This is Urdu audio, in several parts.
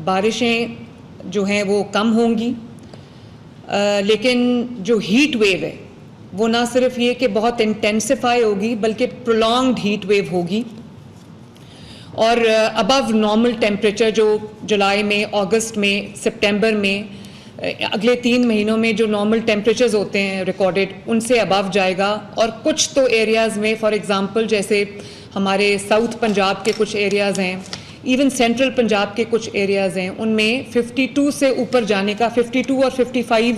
بارشیں جو ہیں وہ کم ہوں گی، لیکن جو ہیٹ ویو ہے وہ نہ صرف یہ کہ بہت انٹینسیفائی ہوگی بلکہ پرولونگڈ ہیٹ ویو ہوگی، اور ابو نارمل ٹیمپریچر جو جولائی میں، اگست میں، سپٹمبر میں، اگلے 3 مہینوں میں جو نارمل ٹیمپریچرز ہوتے ہیں ریکارڈڈ ان سے ابو جائے گا۔ اور کچھ تو ایریاز میں فار ایگزامپل جیسے ہمارے ساؤتھ پنجاب کے کچھ ایریاز ہیں، ایون سینٹرل پنجاب کے کچھ ایریاز ہیں، ان میں 52 سے اوپر جانے کا، 52 اور 55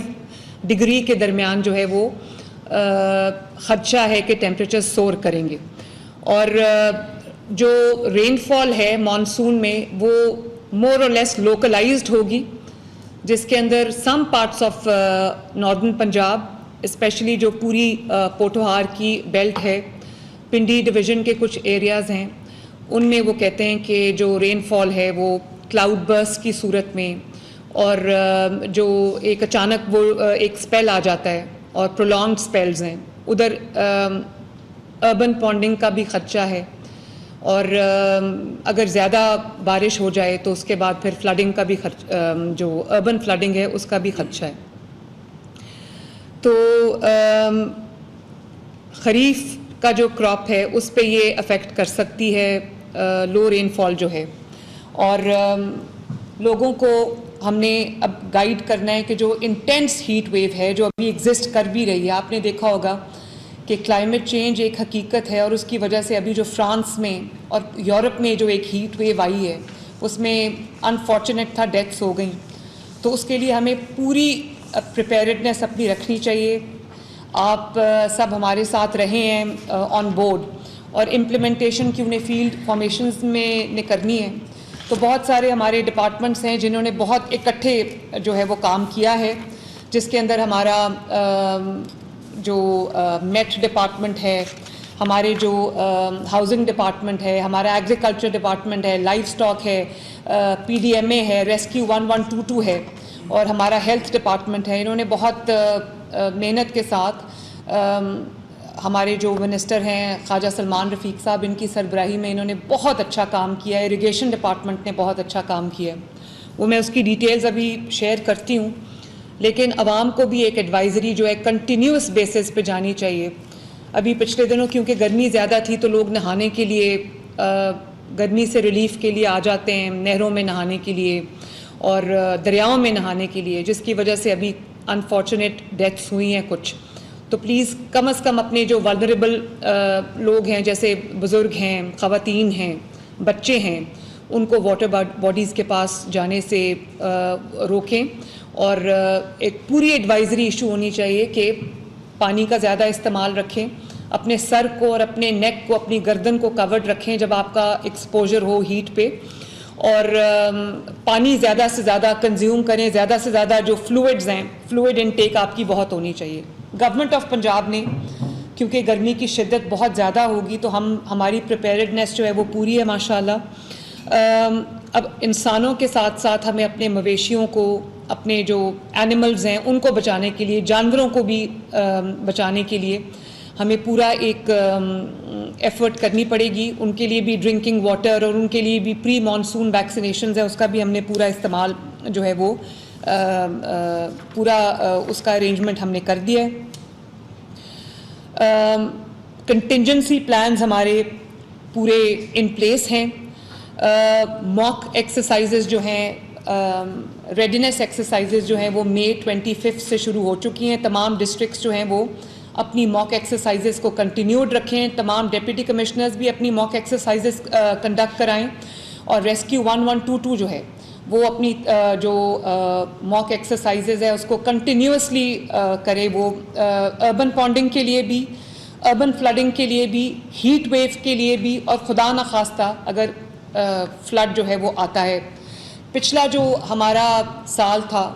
ڈگری کے درمیان جو ہے وہ خدشہ ہے کہ ٹیمپریچر سور کریں گے۔ اور جو رین فال ہے مانسون میں وہ مور اور لیس لوکلائزڈ ہوگی، جس کے اندر some parts of northern Punjab especially جو پوری پوٹھوہار کی بیلٹ ہے، پنڈی ڈویژن کے کچھ ایریاز ہیں، ان میں وہ کہتے ہیں کہ جو رین فال ہے وہ کلاؤڈ برسٹ کی صورت میں، اور جو ایک اچانک وہ ایک سپیل آ جاتا ہے اور پرولونگڈ سپیلز ہیں، ادھر اربن پونڈنگ کا بھی خدشہ ہے، اور اگر زیادہ بارش ہو جائے تو اس کے بعد پھر فلڈنگ کا بھی جو اربن فلڈنگ ہے اس کا بھی خدشہ ہے۔ تو خریف کا جو کراپ ہے اس پہ یہ افیکٹ کر سکتی ہے لو رین فال جو ہے، اور لوگوں کو ہم نے اب گائیڈ کرنا ہے کہ جو انٹینس ہیٹ ویو ہے جو ابھی ایگزسٹ کر بھی رہی ہے، آپ نے دیکھا ہوگا کہ کلائمیٹ چینج ایک حقیقت ہے، اور اس کی وجہ سے ابھی جو فرانس میں اور یورپ میں جو ایک ہیٹ ویو آئی ہے اس میں انفارچونیٹ تھا ڈیتھس ہو گئیں، تو اس کے لیے ہمیں پوری پریپیئرڈنیس اپنی رکھنی چاہیے۔ آپ سب ہمارے ساتھ رہے ہیں آن بورڈ، اور امپلیمنٹیشن کی انہیں فیلڈ فارمیشنز میں کرنی ہے، تو بہت سارے ہمارے ڈپارٹمنٹس ہیں جنہوں نے بہت اکٹھے جو ہے وہ کام کیا ہے، جس کے اندر ہمارا جو میٹ ڈپارٹمنٹ ہے، ہمارے جو ہاؤسنگ ڈپارٹمنٹ ہے، ہمارا ایگریکلچر ڈپارٹمنٹ ہے، لائف اسٹاک ہے، پی ڈی ایم اے ہے، ریسکیو 1122 ہے، اور ہمارا ہیلتھ ڈپارٹمنٹ ہے۔ انہوں نے بہت محنت کے ساتھ ہمارے جو منسٹر ہیں خواجہ سلمان رفیق صاحب، ان کی سربراہی میں انہوں نے بہت اچھا کام کیا ہے، اریگیشن ڈپارٹمنٹ نے بہت اچھا کام کیا ہے، وہ میں اس کی ڈیٹیلز ابھی شیئر کرتی ہوں، لیکن عوام کو بھی ایک ایڈوائزری جو ہے کنٹینیوس بیسس پہ جانی چاہیے۔ ابھی پچھلے دنوں کیونکہ گرمی زیادہ تھی تو لوگ نہانے کے لیے گرمی سے ریلیف کے لیے آ جاتے ہیں نہروں میں نہانے کے لیے اور دریاؤں میں نہانے کے لیے، جس کی وجہ سے ابھی انفارچونیٹ ڈیتھس ہوئی ہیں کچھ۔ تو پلیز کم از کم اپنے جو ولنریبل لوگ ہیں جیسے بزرگ ہیں، خواتین ہیں، بچے ہیں، ان کو واٹر باڈیز کے پاس جانے سے روکیں، اور ایک پوری ایڈوائزری ایشو ہونی چاہیے کہ پانی کا زیادہ استعمال رکھیں، اپنے سر کو اور اپنے نیک کو، اپنی گردن کو کورڈ رکھیں جب آپ کا ایکسپوجر ہو ہیٹ پہ، اور پانی زیادہ سے زیادہ کنزیوم کریں، زیادہ سے زیادہ جو فلوئڈز ہیں، فلوئڈ انٹیک آپ کی بہت ہونی چاہیے۔ گورنمنٹ آف پنجاب نے کیونکہ گرمی کی شدت بہت زیادہ ہوگی تو ہماری پریپیئرڈنیس جو ہے وہ پوری ہے ماشاءاللہ۔ اب انسانوں کے ساتھ ساتھ ہمیں اپنے مویشیوں کو، اپنے جو اینیملز ہیں ان کو بچانے کے لیے، جانوروں کو بھی بچانے کے لیے ہمیں پورا ایک ایفرٹ کرنی پڑے گی۔ ان کے لیے بھی ڈرنکنگ واٹر اور ان کے لیے بھی پری مانسون ویکسینیشنز ہیں، اس کا بھی ہم نے پورا استعمال جو ہے وہ پورا اس کا ارینجمنٹ ہم نے کر دیا ہے۔ کنٹینجنسی پلانز ہمارے پورے ان پلیس ہیں۔ موک ایکسرسائزز جو ہیں، ریڈینس ایکسرسائزز جو ہیں وہ مئی 25 سے شروع ہو چکی ہیں۔ تمام ڈسٹرکٹس جو ہیں وہ اپنی موک ایکسرسائزز کو کنٹینیوڈ رکھیں، تمام ڈپٹی کمشنرز بھی اپنی موک ایکسرسائزز کنڈکٹ کرائیں، اور ریسکیو 1122 جو ہے وہ اپنی جو موک ایکسرسائزز ہے اس کو کنٹینیوسلی کرے، وہ اربن پونڈنگ کے لیے بھی، اربن فلڈنگ کے لیے بھی، ہیٹ ویو کے لیے بھی، اور خدا نخواستہ اگر فلڈ جو ہے وہ آتا ہے۔ پچھلا جو ہمارا سال تھا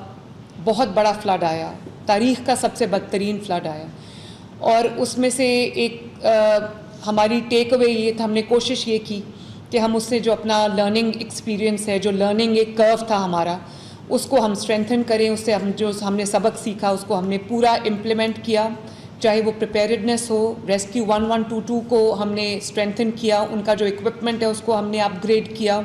بہت بڑا فلڈ آیا، تاریخ کا سب سے بدترین فلڈ آیا، اور اس میں سے ایک ہماری ٹیک اوے یہ تھا، ہم نے کوشش یہ کی کہ ہم اس سے جو اپنا لرننگ ایکسپیرینس ہے، جو لرننگ ایک کرو تھا ہمارا، اس کو ہم اسٹرینتھن کریں، اس سے ہم نے سبق سیکھا اس کو ہم نے پورا امپلیمنٹ کیا، چاہے وہ پریپیئرڈنیس ہو، ریسکیو 1122 کو ہم نے اسٹرینتھن کیا، ان کا جو اکوپمنٹ ہے اس کو ہم نے اپ گریڈ کیا،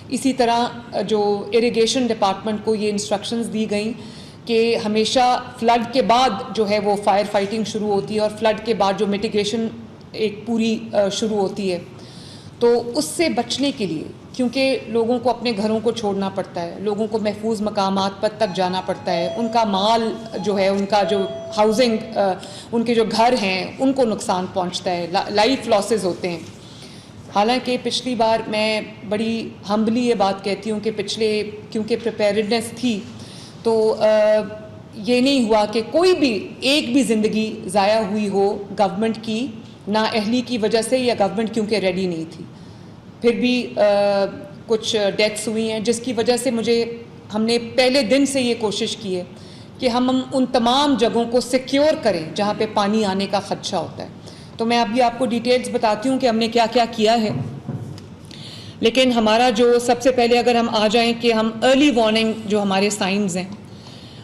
اسی طرح جو اریگیشن ڈپارٹمنٹ کو یہ انسٹرکشنز دی گئیں کہ ہمیشہ فلڈ کے بعد جو ہے وہ فائر فائٹنگ شروع ہوتی ہے اور فلڈ کے بعد جو میٹیگیشن ایک پوری شروع ہوتی ہے، تو اس سے بچنے کے لیے، کیونکہ لوگوں کو اپنے گھروں کو چھوڑنا پڑتا ہے، لوگوں کو محفوظ مقامات پر تک جانا پڑتا ہے، ان کا مال جو ہے، ان کا جو ہاؤسنگ، ان کے جو گھر ہیں ان کو نقصان پہنچتا ہے، لائف لاسز ہوتے ہیں۔ حالانکہ پچھلی بار میں بڑی ہمبلی یہ بات کہتی ہوں کہ کیونکہ پریپیئرڈنیس تھی تو یہ نہیں ہوا کہ کوئی بھی ایک بھی زندگی ضائع ہوئی ہو گورنمنٹ کی نااہلی کی وجہ سے، یا گورنمنٹ کیونکہ ریڈی نہیں تھی۔ پھر بھی کچھ ڈیتھس ہوئی ہیں، جس کی وجہ سے ہم نے پہلے دن سے یہ کوشش کی ہے کہ ہم ان تمام جگہوں کو سیکیور کریں جہاں پہ پانی آنے کا خدشہ ہوتا ہے۔ تو میں ابھی آپ کو ڈیٹیلز بتاتی ہوں کہ ہم نے کیا کیا کیا ہے، لیکن ہمارا جو سب سے پہلے اگر ہم آ جائیں کہ ہم ارلی وارننگ جو ہمارے سائنز ہیں،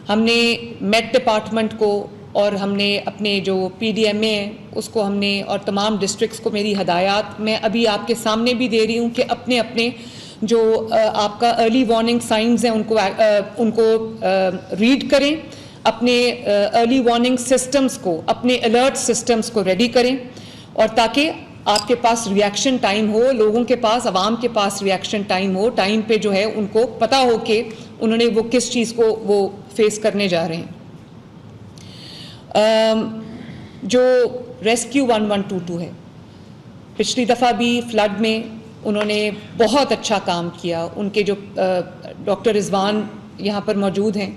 ہم نے میٹ ڈپارٹمنٹ کو اور ہم نے اپنے جو پی ڈی ایم اے ہیں اس کو ہم نے، اور تمام ڈسٹرکٹس کو میری ہدایات میں ابھی آپ کے سامنے بھی دے رہی ہوں کہ اپنے جو آپ کا ارلی وارننگ سائنز ہیں ان کو ریڈ کریں، اپنے ارلی وارننگ سسٹمز کو، اپنے الرٹ سسٹمز کو ریڈی کریں، اور تاکہ آپ کے پاس ریئیکشن ٹائم ہو، لوگوں کے پاس، عوام کے پاس ریئیکشن ٹائم ہو، ٹائم پہ جو ہے ان کو پتہ ہو کہ انہوں نے وہ کس چیز کو وہ فیس کرنے جا رہے ہیں۔ جو ریسکیو 1122 ہے، پچھلی دفعہ بھی فلڈ میں انہوں نے بہت اچھا کام کیا، ان کے جو ڈاکٹر رضوان یہاں پر موجود ہیں،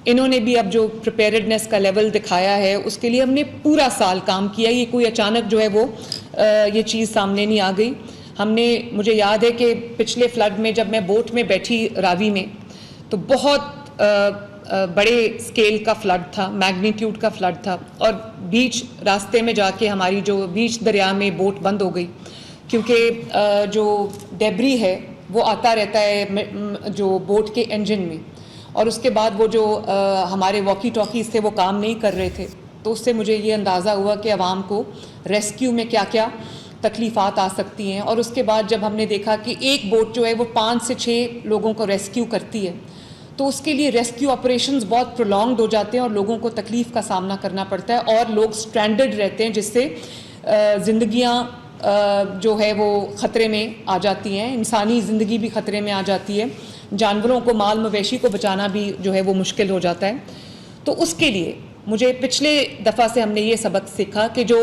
انہوں نے بھی اب جو پریپیئرڈنیس کا لیول دکھایا ہے اس کے لیے ہم نے پورا سال کام کیا، یہ کوئی اچانک جو ہے وہ یہ چیز سامنے نہیں آ گئی۔ مجھے یاد ہے کہ پچھلے فلڈ میں جب میں بوٹ میں بیٹھی راوی میں تو بہت بڑے سکیل کا فلڈ تھا، میگنیٹیوڈ کا فلڈ تھا، اور بیچ راستے میں جا کے ہماری جو بیچ دریا میں بوٹ بند ہو گئی، کیونکہ جو ڈیبری ہے وہ آتا رہتا ہے جو بوٹ کے انجن میں، اور اس کے بعد وہ جو ہمارے واکی ٹاکیز تھے وہ کام نہیں کر رہے تھے، تو اس سے مجھے یہ اندازہ ہوا کہ عوام کو ریسکیو میں کیا کیا تکلیفات آ سکتی ہیں۔ اور اس کے بعد جب ہم نے دیکھا کہ ایک بوٹ جو ہے وہ 5 سے 6 لوگوں کو ریسکیو کرتی ہے، تو اس کے لیے ریسکیو آپریشنز بہت پرولونگڈ ہو جاتے ہیں اور لوگوں کو تکلیف کا سامنا کرنا پڑتا ہے، اور لوگ سٹرینڈڈ رہتے ہیں، جس سے زندگیاں جو ہے وہ خطرے میں آ جاتی ہیں، انسانی زندگی بھی خطرے میں آ جاتی ہے، جانوروں کو، مال مویشی کو بچانا بھی جو ہے وہ مشکل ہو جاتا ہے۔ تو اس کے لیے مجھے پچھلے دفعہ سے ہم نے یہ سبق سیکھا کہ جو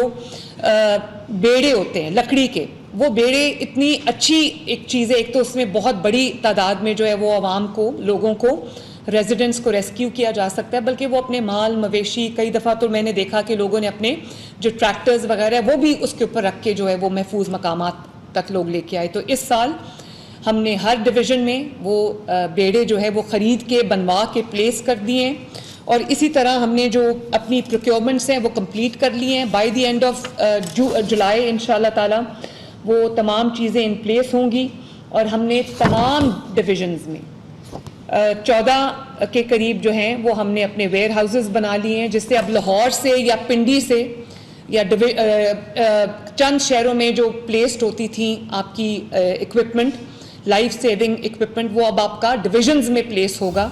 بیڑے ہوتے ہیں لکڑی کے، وہ بیڑے اتنی اچھی ایک چیز ہے، ایک تو اس میں بہت بڑی تعداد میں جو ہے وہ عوام کو، لوگوں کو، ریزیڈنٹس کو ریسکیو کیا جا سکتا ہے، بلکہ وہ اپنے مال مویشی، کئی دفعہ تو میں نے دیکھا کہ لوگوں نے اپنے جو ٹریکٹرز وغیرہ وہ بھی اس کے اوپر رکھ کے جو ہے وہ محفوظ مقامات تک لوگ لے کے آئے۔ تو اس سال ہم نے ہر ڈویژن میں وہ بیڑے جو ہے وہ خرید کے، بنوا کے پلیس کر دیے ہیں، اور اسی طرح ہم نے جو اپنی پروکیورمنٹس ہیں وہ کمپلیٹ کر لیے ہیں۔ By the end of July انشاءاللہ تعالی وہ تمام چیزیں ان پلیس ہوں گی، اور ہم نے تمام ڈویژنز میں 14 کے قریب جو ہیں وہ ہم نے اپنے ویئر ہاؤسز بنا لیے ہیں، جس سے اب لاہور سے یا پنڈی سے یا چند شہروں میں جو پلیسڈ ہوتی تھیں آپ کی ایکوپمنٹ، لائف سیونگ ایکوپمنٹ، وہ اب آپ کا ڈویژنز میں پلیس ہوگا۔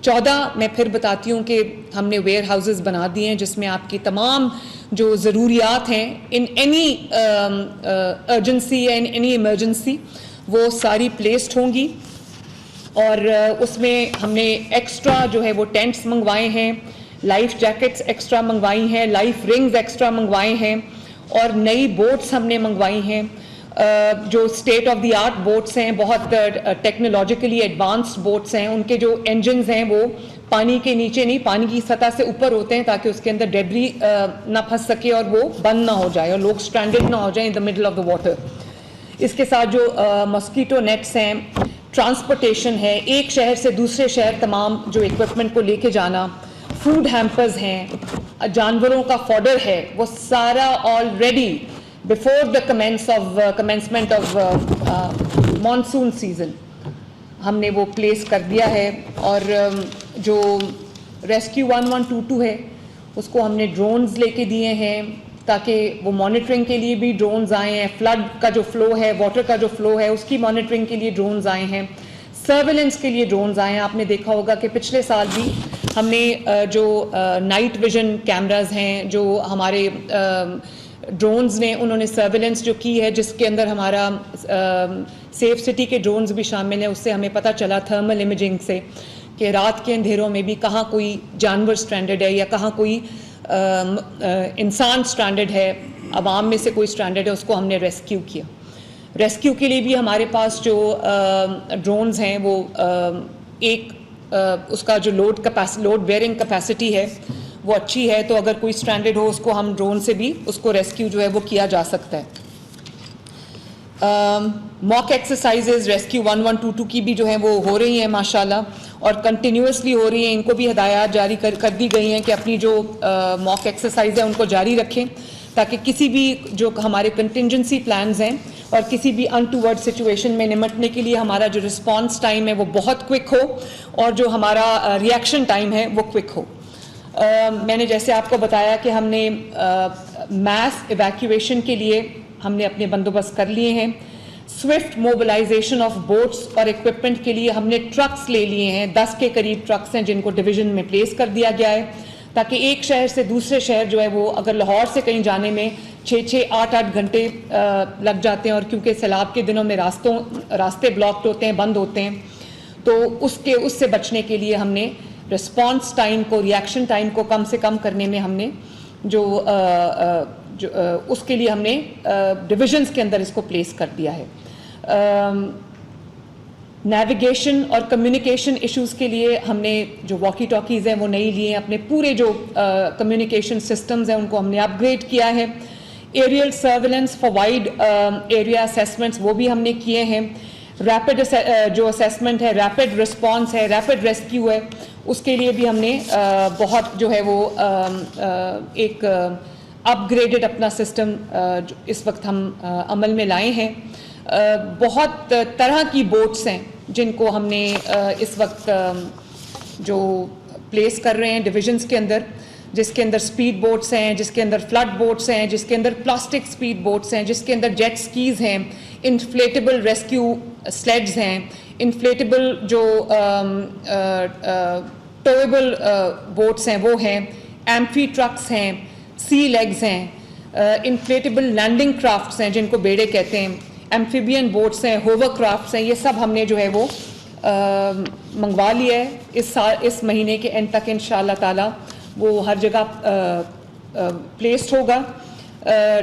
14 میں پھر بتاتی ہوں کہ ہم نے ویئر ہاؤسز بنا دیے ہیں، جس میں آپ کی تمام جو ضروریات ہیں ان اینی ارجنسی یا ان اینی ایمرجنسی وہ ساری پلیسڈ ہوں گی۔ اور اس میں ہم نے ایکسٹرا جو ہے وہ ٹینٹس منگوائے ہیں، لائف جیکٹس ایکسٹرا منگوائی ہیں، لائف رنگز ایکسٹرا منگوائے ہیں، اور نئی بوٹس ہم نے منگوائی ہیں، جو state of the art boats ہیں، بہت ٹیکنالوجیکلی ایڈوانسڈ بوٹس ہیں۔ ان کے جو انجنز ہیں وہ پانی کے نیچے نہیں، پانی کی سطح سے اوپر ہوتے ہیں، تاکہ اس کے اندر ڈیبری نہ پھنس سکے اور وہ بند نہ ہو جائے اور لوگ اسٹرینڈڈ نہ ہو جائیں in the middle of the water. اس کے ساتھ جو ماسکیٹو نیٹس ہیں، ٹرانسپورٹیشن ہے، ایک شہر سے دوسرے شہر تمام جو ایکوپمنٹ کو لے کے جانا، فوڈ ہیمپرز ہیں، جانوروں کا فوڈر ہے، وہ سارا already before the commencement of monsoon season ہم نے وہ پلیس کر دیا ہے۔ اور جو ریسکیو 1122 ہے اس کو ہم نے ڈرونز لے کے دیے ہیں، تاکہ وہ مانیٹرنگ کے لیے بھی ڈرونز آئے ہیں, فلڈ کا جو فلو ہے, واٹر کا جو فلو ہے, اس کی مانیٹرنگ کے لیے ڈرونز آئے ہیں, سرویلنس کے لیے ڈرونز آئے ہیں. آپ نے دیکھا ہوگا کہ پچھلے سال بھی ہم نے جو نائٹ ویژن کیمراز ہیں, جو ہمارے ڈرونز نے, انہوں نے سرویلنس جو کی ہے, جس کے اندر ہمارا سیف سٹی کے ڈرونز بھی شامل ہیں. اس سے ہمیں پتہ چلا تھرمل امیجنگ سے کہ رات کے اندھیروں میں بھی کہاں کوئی جانور سٹرینڈڈ ہے یا کہاں کوئی انسان سٹرینڈڈ ہے, عوام میں سے کوئی سٹرینڈڈ ہے, اس کو ہم نے ریسکیو کیا. ریسکیو کے لیے بھی ہمارے پاس جو ڈرونز ہیں وہ ایک اس کا جو لوڈ بیئرنگ کیپیسٹی ہے وہ اچھی ہے, تو اگر کوئی سٹرینڈڈ ہو اس کو ہم ڈرون سے بھی اس کو ریسکیو جو ہے وہ کیا جا سکتا ہے. موک ایکسرسائزز ریسکیو 1122 کی بھی جو ہیں وہ ہو رہی ہیں ماشاءاللہ, اور کنٹینیوسلی ہو رہی ہیں. ان کو بھی ہدایات جاری کر دی گئی ہیں کہ اپنی جو موک ایکسرسائز ہے ان کو جاری رکھیں, تاکہ کسی بھی جو ہمارے کنٹینجنسی پلانز ہیں اور کسی بھی انٹوورڈ سچویشن میں نمٹنے کے لیے ہمارا جو رسپانس ٹائم ہے وہ بہت کوئک ہو, اور جو ہمارا ریئیکشن ٹائم ہے وہ کوئک ہو. میں نے جیسے آپ کو بتایا کہ ہم نے میس ایویکیویشن کے لیے ہم نے اپنے بندوبست کر لیے ہیں. سوئفٹ موبلائزیشن آف بوٹس اور اکوپمنٹ کے لیے ہم نے ٹرکس لے لیے ہیں, 10 کے قریب ٹرکس ہیں جن کو ڈویژن میں پلیس کر دیا گیا ہے, تاکہ ایک شہر سے دوسرے شہر جو ہے وہ اگر لاہور سے کہیں جانے میں 6-8 گھنٹے لگ جاتے ہیں, اور کیونکہ سیلاب کے دنوں میں راستے بلاکڈ ہوتے ہیں, بند ہوتے ہیں, تو اس سے بچنے کے لیے ہم نے رسپانس ٹائم کو, ریئیکشن ٹائم کو کم سے کم کرنے میں ہم نے اس کے لیے ہم نے ڈویژنز کے اندر اس کو پلیس کر دیا ہے. نیویگیشن اور کمیونیکیشن ایشوز کے لیے ہم نے جو واکی ٹاکیز ہیں وہ نئی لیے ہیں, اپنے پورے جو کمیونیکیشن سسٹمز ہیں ان کو ہم نے اپ گریڈ کیا ہے. Aerial surveillance for wide area assessments وہ بھی ہم نے کیے ہیں. ریپڈ جو اسیسمنٹ ہے, ریپڈ رسپانس ہے, ریپڈ ریسکیو ہے, اس کے لیے بھی ہم نے بہت جو ہے وہ ایک اپ گریڈڈ اپنا سسٹم اس وقت ہم عمل میں لائے ہیں. بہت طرح کی بوٹس ہیں جن کو ہم نے اس وقت جو پلیس کر رہے ہیں ڈویژنس کے اندر, جس کے اندر سپیڈ بوٹس ہیں, جس کے اندر فلڈ بوٹس ہیں, جس کے اندر پلاسٹک سپیڈ بوٹس ہیں, جس کے اندر جیٹ سکیز ہیں, انفلیٹیبل ریسکیو سلیڈز ہیں, انفلیٹیبل جو ٹویبل بوٹس ہیں وہ ہیں, ایمفی ٹرکس ہیں, سی لیگز ہیں, انفلیٹیبل لینڈنگ کرافٹس ہیں جن کو بیڑے کہتے ہیں, ایمفیبین بوٹس ہیں, ہوور کرافٹس ہیں. یہ سب ہم نے جو ہے وہ منگوا لیا ہے. اس مہینے کے اینڈ تک انشاءاللہ تعالی وہ ہر جگہ پلیسڈ ہوگا.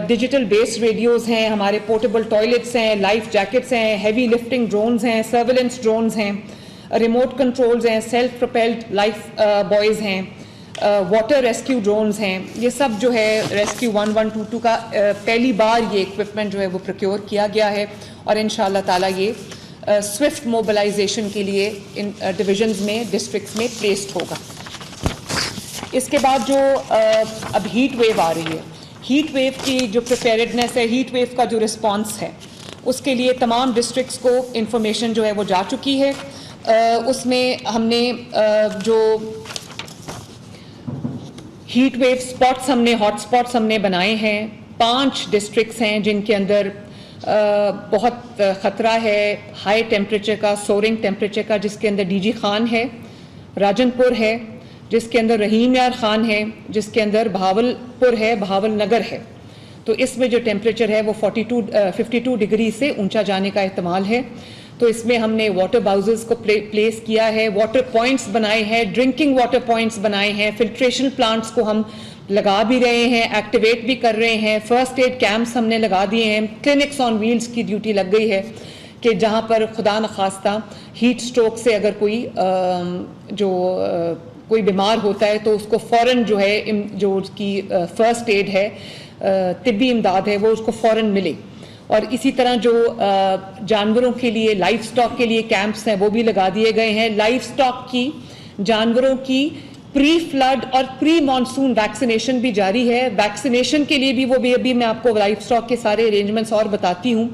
ڈیجیٹل بیس ریڈیوز ہیں, ہمارے پورٹیبل ٹوائلٹس ہیں, لائف جیکٹس ہیں, ہیوی لفٹنگ ڈرونز ہیں, سرویلنس ڈرونز ہیں, ریموٹ کنٹرولز ہیں, سیلف پروپیلڈ لائف بوائز ہیں, واٹر ریسکیو ڈرونز ہیں. یہ سب جو ہے ریسکیو 1122 کا پہلی بار یہ اکوپمنٹ جو ہے وہ پروکیور کیا گیا ہے, اور انشاءاللہ تعالیٰ یہ سوئفٹ موبلائزیشن کے لیے ان ڈویژنز میں, ڈسٹرکٹس میں پلیسڈ ہوگا. اس کے بعد جو اب ہیٹ ویو آ رہی ہے, ہیٹ ویو کی جو پریپیئرڈنیس ہے, ہیٹ ویو کا جو رسپانس ہے, اس کے لیے تمام ڈسٹرکٹس کو انفارمیشن جو ہے وہ جا چکی ہے. اس میں ہم نے جو ہیٹ ویو سپاٹس ہم نے, ہاٹ سپاٹس ہم نے بنائے ہیں. 5 ڈسٹرکٹس ہیں جن کے اندر بہت خطرہ ہے ہائی ٹیمپریچر کا, سورنگ ٹیمپریچر کا, جس کے اندر ڈی جی خان ہے, راجن پور ہے, جس کے اندر رحیم یار خان ہے, جس کے اندر بہاول پور ہے, بہاول نگر ہے. تو اس میں جو ٹیمپریچر ہے وہ 52 ڈگری سے اونچا جانے کا احتمال ہے. تو اس میں ہم نے واٹر باؤزز کو پلیس کیا ہے, واٹر پوائنٹس بنائے ہیں, ڈرنکنگ واٹر پوائنٹس بنائے ہیں, فلٹریشن پلانٹس کو ہم لگا بھی رہے ہیں, ایکٹیویٹ بھی کر رہے ہیں, فرسٹ ایڈ کیمپس ہم نے لگا دیے ہیں, کلینکس آن ویلز کی ڈیوٹی لگ گئی ہے کہ جہاں پر خدا نخواستہ ہیٹ سٹروک سے اگر کوئی بیمار ہوتا ہے تو اس کو فوراً جو ہے جو اس کی فرسٹ ایڈ ہے, طبی امداد ہے, وہ اس کو فوراً ملے. اور اسی طرح جو جانوروں کے لیے, لائف سٹاک کے لیے کیمپس ہیں وہ بھی لگا دیے گئے ہیں. لائف سٹاک کی, جانوروں کی پری فلڈ اور پری مانسون ویکسینیشن بھی جاری ہے. ویکسینیشن کے لیے بھی وہ بھی ابھی میں آپ کو لائف سٹاک کے سارے ارینجمنٹس اور بتاتی ہوں.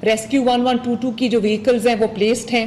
ریسکیو 1122 کی جو وہیکلز ہیں وہ پلیسڈ ہیں.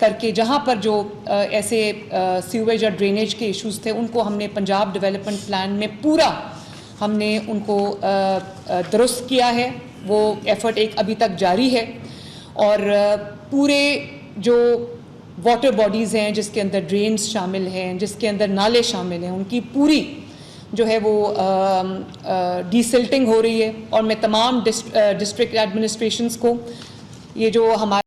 کر کے جہاں پر جو ایسے سیویج اور ڈرینیج کے ایشوز تھے ان کو ہم نے پنجاب ڈیولپمنٹ پلان میں پورا ہم نے ان کو درست کیا ہے. وہ ایفرٹ ایک ابھی تک جاری ہے اور پورے جو واٹر باڈیز ہیں جس کے اندر ڈرینز شامل ہیں, جس کے اندر نالے شامل ہیں, ان کی پوری جو ہے وہ ڈی سلٹنگ ہو رہی ہے. اور میں تمام ڈسٹرکٹ ایڈمنسٹریشنز کو یہ جو ہمارے